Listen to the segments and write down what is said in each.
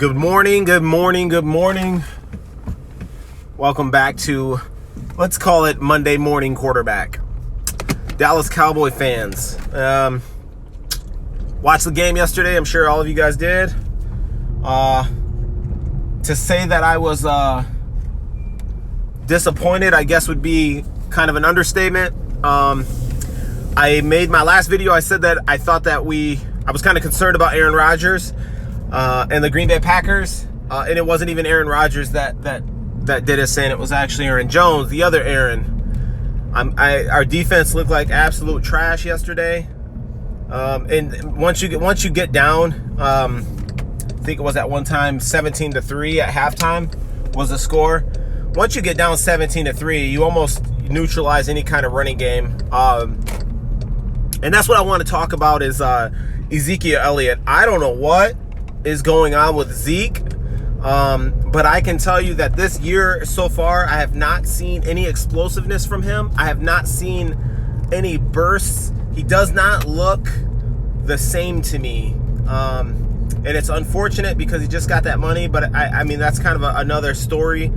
Good morning, good morning, good morning. Welcome back to, let's call it Monday Morning Quarterback. Dallas Cowboy fans. Watched the game yesterday. I'm sure all of you guys did. To say that I was disappointed, I guess, would be kind of an understatement. I made my last video. I said that I thought that I was kind of concerned about Aaron Rodgers and the Green Bay Packers, and it wasn't even Aaron Rodgers that did us in. It was actually Aaron Jones, the other Aaron. Our defense looked like absolute trash yesterday, and once you get down, I think it was at one time 17-3 at halftime was the score. Once you get down 17-3, you almost neutralize any kind of running game, and that's what I want to talk about is Ezekiel Elliott. I don't know what is going on with Zeke, but I can tell you that this year so far, I have not seen any explosiveness from him. I have not seen any bursts. He does not look the same to me, and it's unfortunate because he just got that money, but I mean, that's kind of another story.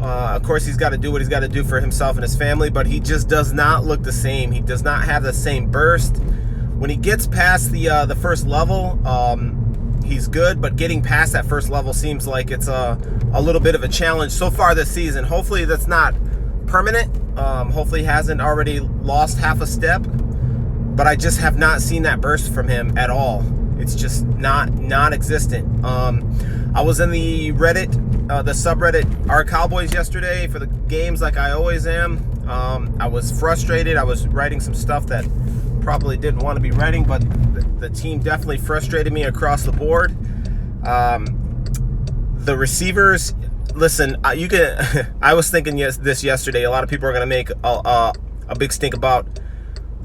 Of course, he's got to do what he's got to do for himself and his family, but he just does not look the same. He does not have the same burst. When he gets past the first level, he's good, but getting past that first level seems like it's a little bit of a challenge so far this season. Hopefully that's not permanent. Hopefully he hasn't already lost half a step, but I just have not seen that burst from him at all. It's just non-existent. I was in the Reddit, the subreddit Our Cowboys yesterday for the games like I always am. I was frustrated. I was writing some stuff that probably didn't want to be writing, but the team definitely frustrated me across the board. The receivers, listen, you can. I was thinking this yesterday. A lot of people are going to make a big stink about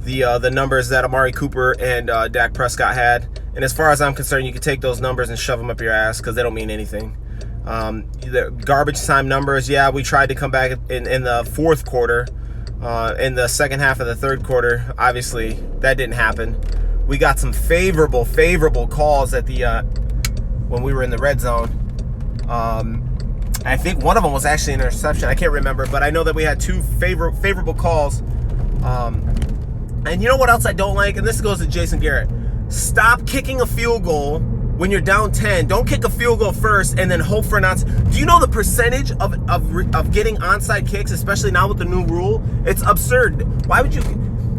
the numbers that Amari Cooper and Dak Prescott had. And as far as I'm concerned, you can take those numbers and shove them up your ass because they don't mean anything. The garbage time numbers, yeah, we tried to come back in the fourth quarter. In the second half of the third quarter, obviously, that didn't happen. We got some favorable calls at when we were in the red zone. I think one of them was actually an interception. I can't remember, but I know that we had two favorable calls. And you know what else I don't like? And this goes to Jason Garrett. Stop kicking a field goal when you're down 10. Don't kick a field goal first and then hope for an onside. Do you know the percentage of getting onside kicks, especially now with the new rule? It's absurd. Why would you?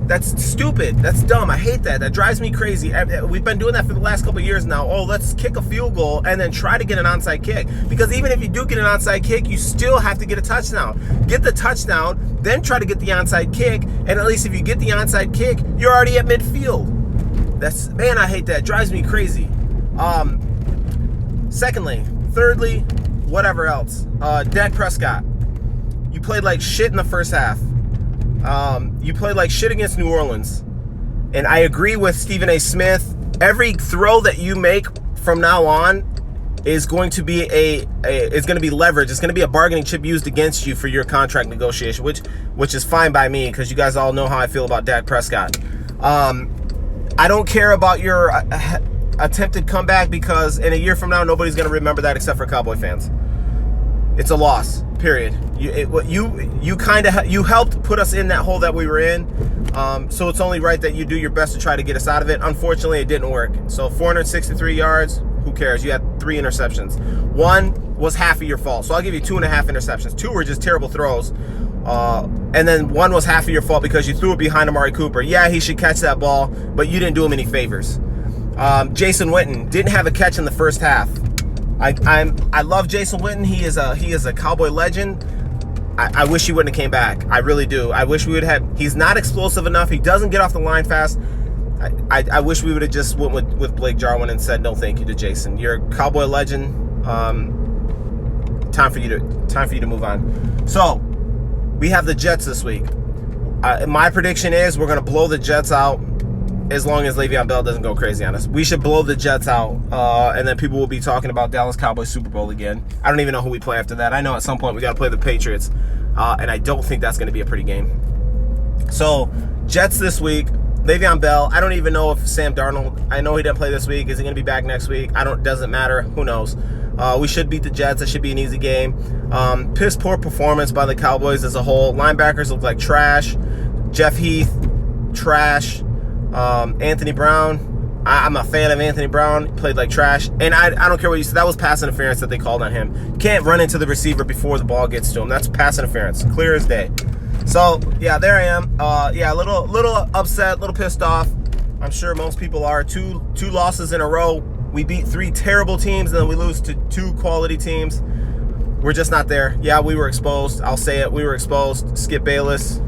That's stupid. That's dumb. I hate that. That drives me crazy. We've been doing that for the last couple of years now. Oh, let's kick a field goal and then try to get an onside kick. Because even if you do get an onside kick, you still have to get a touchdown. Get the touchdown, then try to get the onside kick. And at least if you get the onside kick, you're already at midfield. Man, I hate that. It drives me crazy. Thirdly, whatever else. Dak Prescott. You played like shit in the first half. You played like shit against New Orleans. And I agree with Stephen A. Smith. Every throw that you make from now on is going to be leverage. It's going to be a bargaining chip used against you for your contract negotiation, which is fine by me because you guys all know how I feel about Dak Prescott. I don't care about your attempted comeback because in a year from now, nobody's going to remember that except for Cowboy fans. It's a loss, period. You helped put us in that hole that we were in, so it's only right that you do your best to try to get us out of it. Unfortunately, it didn't work. So 463 yards, who cares? You had 3 interceptions. One was half of your fault, so I'll give you 2.5 interceptions. 2 were just terrible throws. And then 1 was half of your fault because you threw it behind Amari Cooper. Yeah, he should catch that ball, but you didn't do him any favors. Jason Witten didn't have a catch in the first half. I love Jason Witten. He is a Cowboy legend. I wish he wouldn't have came back. I really do. I wish we would have. He's not explosive enough. He doesn't get off the line fast. I wish we would have just went with Blake Jarwin and said no thank you to Jason. You're a Cowboy legend. Time for you to move on. So we have the Jets this week. My prediction is we're going to blow the Jets out as long as Le'Veon Bell doesn't go crazy on us. We should blow the Jets out, and then people will be talking about Dallas Cowboys Super Bowl again. I don't even know who we play after that. I know at some point we got to play the Patriots, and I don't think that's going to be a pretty game. So, Jets this week. Le'Veon Bell, I don't even know if Sam Darnold, I know he didn't play this week. Is he going to be back next week? Doesn't matter. Who knows? We should beat the Jets. It should be an easy game. Piss poor performance by the Cowboys as a whole. Linebackers look like trash. Jeff Heath, trash. Anthony Brown, I'm a fan of Anthony Brown. He played like trash. And I don't care what you said. That was pass interference that they called on him. You can't run into the receiver before the ball gets to him. That's pass interference. Clear as day. So, yeah, there I am. Yeah, a little upset, a little pissed off. I'm sure most people are. Two losses in a row. We beat 3 terrible teams, and then we lose to 2 quality teams. We're just not there. Yeah, we were exposed. I'll say it. We were exposed. Skip Bayless.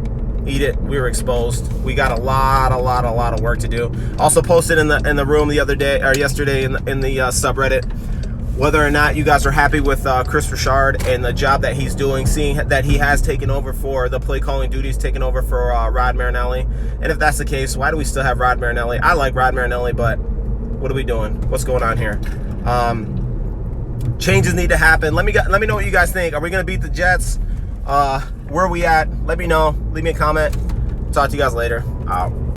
Eat it. We were exposed. We got a lot of work to do. Also posted in the room the other day or yesterday in the subreddit whether or not you guys are happy with Chris Richard and the job that he's doing, seeing that he has taken over for the play calling duties, taken over for Rod Marinelli. And if that's the case, why do we still have Rod Marinelli? I like Rod Marinelli, but what are we doing? What's going on here? Changes need to happen. Let me know what you guys think. Are we going to beat the Jets? Where are we at? Let me know. Leave me a comment. Talk to you guys later. Out.